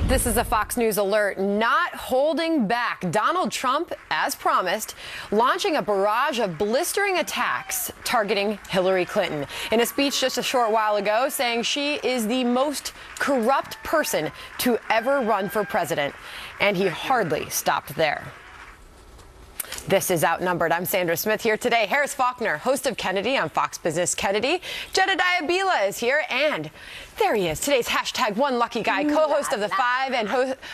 This is a Fox News alert. Not holding back. Donald Trump, as promised, launching a barrage of blistering attacks targeting Hillary Clinton. In a speech just a short while ago, saying she is the most corrupt person to ever run for president. And he hardly stopped there. This is Outnumbered. I'm Sandra Smith here today. Harris Faulkner, host of Kennedy on Fox Business Kennedy. Jedediah Bila is here, and there he is, today's hashtag One Lucky Guy, co-host of The Five and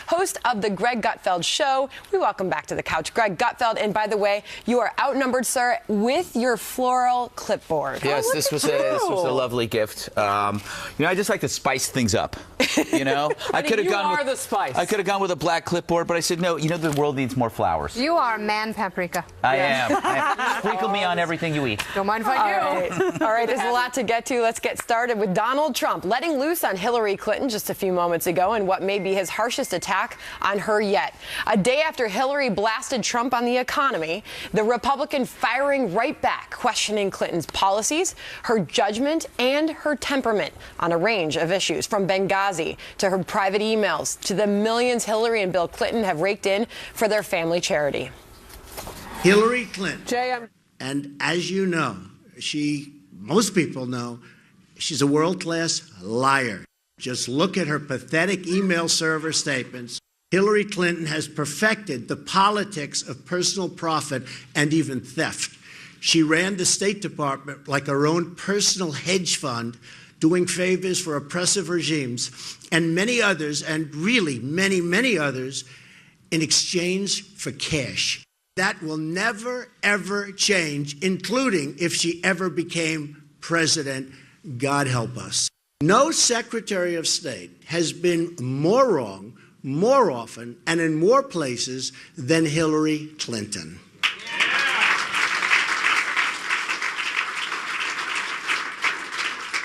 host of The Greg Gutfeld Show. We welcome back to the couch Greg Gutfeld. And by the way, you are outnumbered, sir, with your floral clipboard. Yes, this was a lovely gift. I just like to spice things up. You know, I could have gone with the spice. I could have gone with a black clipboard, but I said no. You know, the world needs more flowers. You are man paprika. I am. Sprinkle me on everything you eat. Don't mind if I do. All right, there's a lot to get to. Let's get started with Donald Trump letting loose on Hillary Clinton just a few moments ago in what may be his harshest attack on her yet. A day after Hillary blasted Trump on the economy, the Republican firing right back, questioning Clinton's policies, her judgment, and her temperament on a range of issues, from Benghazi to her private emails to the millions Hillary and Bill Clinton have raked in for their family charity. Hillary Clinton, JM. And as you know, most people know, she's a world-class liar. Just look at her pathetic email server statements. Hillary Clinton has perfected the politics of personal profit and even theft. She ran the State Department like her own personal hedge fund, doing favors for oppressive regimes, and many others, and really many, many others, in exchange for cash. That will never, ever change, including if she ever became president. God help us. No Secretary of State has been more wrong, more often, and in more places than Hillary Clinton.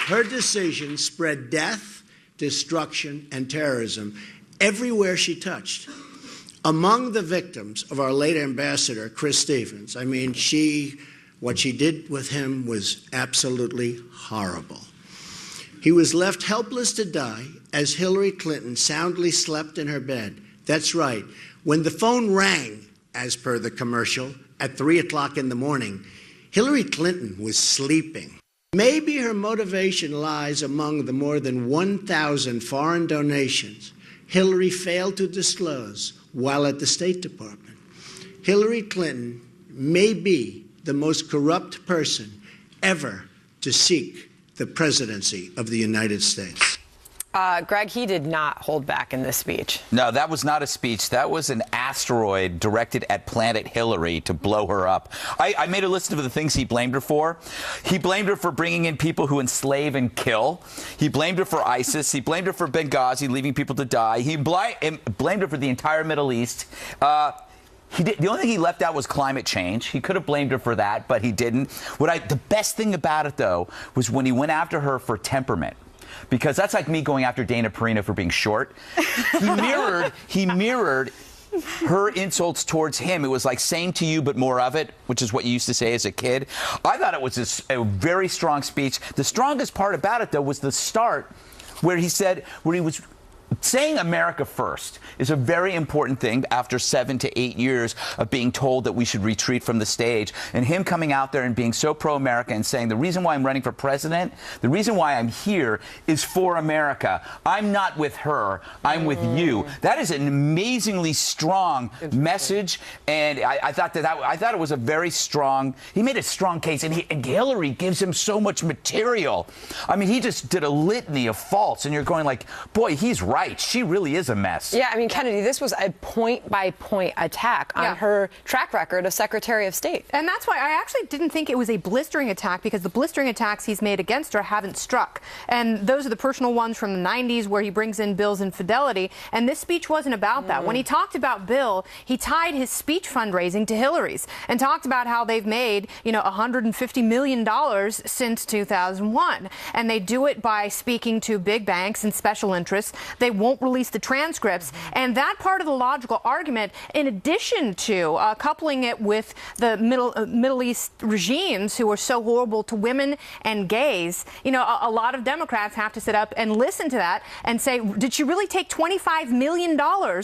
Her decisions spread death, destruction, and terrorism everywhere she touched. Among the victims of our late ambassador, Chris Stevens, what she did with him was absolutely horrible. He was left helpless to die as Hillary Clinton soundly slept in her bed. That's right. When the phone rang, as per the commercial, at 3 o'clock in the morning, Hillary Clinton was sleeping. Maybe her motivation lies among the more than 1,000 foreign donations Hillary failed to disclose while at the State Department. Hillary Clinton may be the most corrupt person ever to seek the presidency of the United States. Greg, he did not hold back in this speech. No, that was not a speech. That was an asteroid directed at Planet Hillary to blow her up. I made a list of the things he blamed her for. He blamed her for bringing in people who enslave and kill. He blamed her for ISIS. He blamed her for Benghazi, leaving people to die. He blamed her for the entire Middle East. The only thing he left out was climate change. He could have blamed her for that, but he didn't. The best thing about it, though, was when he went after her for temperament. Because that's like me going after Dana Perino for being short. He mirrored her insults towards him. It was like saying to you, but more of it, which is what you used to say as a kid. I thought it was a very strong speech. The strongest part about it, though, was the start where he was saying America first is a very important thing after 7 to 8 years of being told that we should retreat from the stage. And him coming out there and being so pro-America and saying the reason why I'm running for president, the reason why I'm here is for America. I'm not with her. I'm with you. That is an amazingly strong message. And I thought it was a very strong, he made a strong case. And Hillary gives him so much material. I mean, he just did a litany of faults. And you're going like, boy, he's right. She really is a mess. Yeah, I mean, Kennedy, this was a point-by-point attack on her track record as Secretary of State. And that's why I actually didn't think it was a blistering attack, because the blistering attacks he's made against her haven't struck. And those are the personal ones from the 90s where he brings in Bill's infidelity. And this speech wasn't about that. When he talked about Bill, he tied his speech fundraising to Hillary's and talked about how they've made, $150 million since 2001. And they do it by speaking to big banks and special interests. They they won't release the transcripts. And that part of the logical argument, in addition to coupling it with the Middle East regimes who are so horrible to women and gays, you know, a lot of Democrats have to sit up and listen to that and say, did she really take $25 million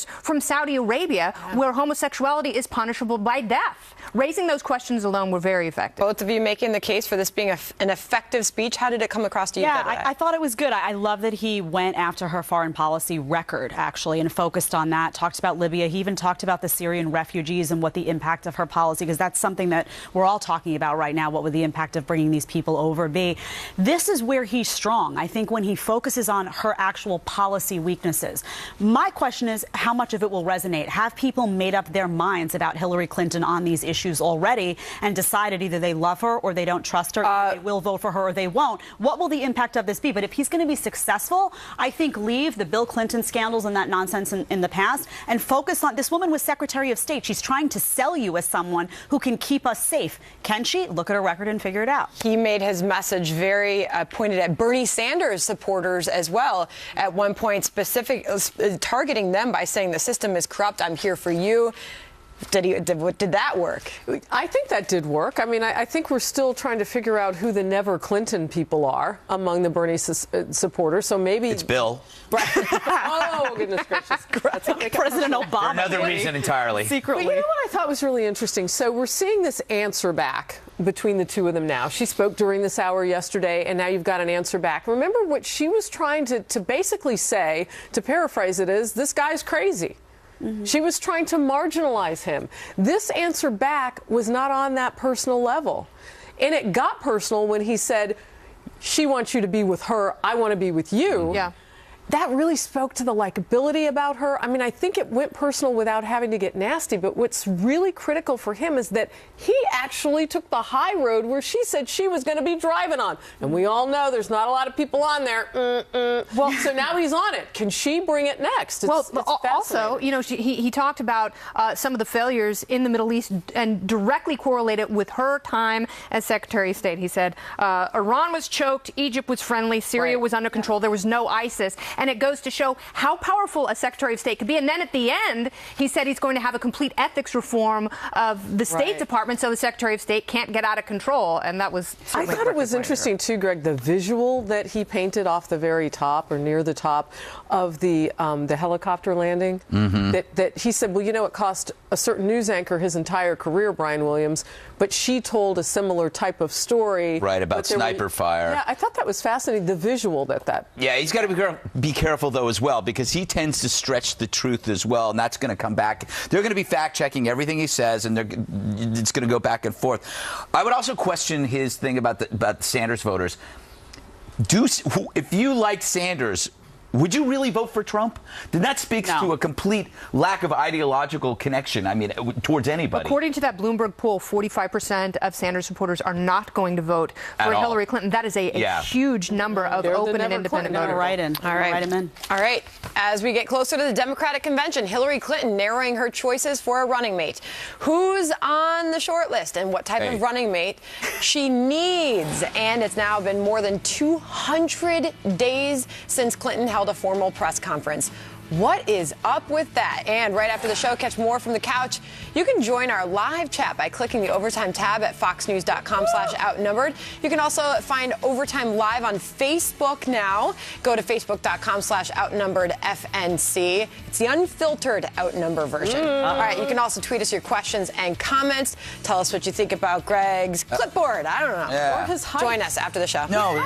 from Saudi Arabia, where homosexuality is punishable by death? Raising those questions alone were very effective. Both of you making the case for this being an effective speech. How did it come across to you? Yeah, I thought it was good. I love that he went after her foreign policy record, actually, and focused on that, talked about Libya. He even talked about the Syrian refugees and what the impact of her policy, because that's something that we're all talking about right now. What would the impact of bringing these people over be? This is where he's strong, I think, when he focuses on her actual policy weaknesses. My question is, how much of it will resonate? Have people made up their minds about Hillary Clinton on these issues already and decided either they love her or they don't trust her, they will vote for her or they won't? What will the impact of this be? But if he's going to be successful, I think leave the Bill Clinton scandals and that nonsense in the past and focus on this woman was Secretary of State. She's trying to sell you as someone who can keep us safe. Can she? Look at her record and figure it out. He made his message very pointed at Bernie Sanders supporters as well. At one point, targeting them by saying the system is corrupt. I'm here for you. Did that work? I think that did work. I mean, I think we're still trying to figure out who the Never Clinton people are among the Bernie supporters. So maybe it's Bill. Right. Oh, goodness gracious. President Obama. For another reason entirely. Secretly. But you know what I thought was really interesting? So we're seeing this answer back between the two of them now. She spoke during this hour yesterday, and now you've got an answer back. Remember what she was trying to basically say, to paraphrase it, is this guy's crazy. Mm-hmm. She was trying to marginalize him. This answer back was not on that personal level. And it got personal when he said, she wants you to be with her, I want to be with you. Yeah. That really spoke to the likability about her. I mean, I think it went personal without having to get nasty, but what's really critical for him is that he actually took the high road where she said she was going to be driving on. And we all know there's not a lot of people on there. Well, so now he's on it. Can she bring it next? It's also, you know, he talked about some of the failures in the Middle East and directly correlated with her time as Secretary of State. He said Iran was choked, Egypt was friendly, Syria was under control, there was no ISIS. And it goes to show how powerful a Secretary of State could be. And then at the end, he said he's going to have a complete ethics reform of the State Department so the Secretary of State can't get out of control. And that was I thought it was interesting, too, Greg, the visual that he painted off the very top or near the top of the helicopter landing. Mm-hmm. That he said, well, you know, it cost a certain news anchor his entire career, Brian Williams, but she told a similar type of story. Right, about sniper fire. Yeah, I thought that was fascinating, the visual that. Yeah, he's got to be careful, though, as well, because he tends to stretch the truth as well, and that's going to come back. They're going to be fact-checking everything he says, and it's going to go back and forth. I would also question his thing about the Sanders voters. If you liked Sanders, would you really vote for Trump? Then that speaks to a complete lack of ideological connection, I mean, towards anybody. According to that Bloomberg poll, 45% of Sanders supporters are not going to vote for Hillary Clinton. That is a huge number of open and independent voters. Right in. All right. Write him in. All right. As we get closer to the Democratic convention, Hillary Clinton narrowing her choices for a running mate. Who's on the short list and what type of running mate she needs? And it's now been more than 200 days since Clinton held a formal press conference. What is up with that? And right after the show, catch more from the couch. You can join our live chat by clicking the Overtime tab at foxnews.com/outnumbered. You can also find Overtime live on Facebook now. Go to facebook.com/outnumberedfnc. It's the unfiltered Outnumber version. All right, you can also tweet us your questions and comments. Tell us what you think about Greg's clipboard. I don't know. Yeah. Or his height. Join us after the show. No,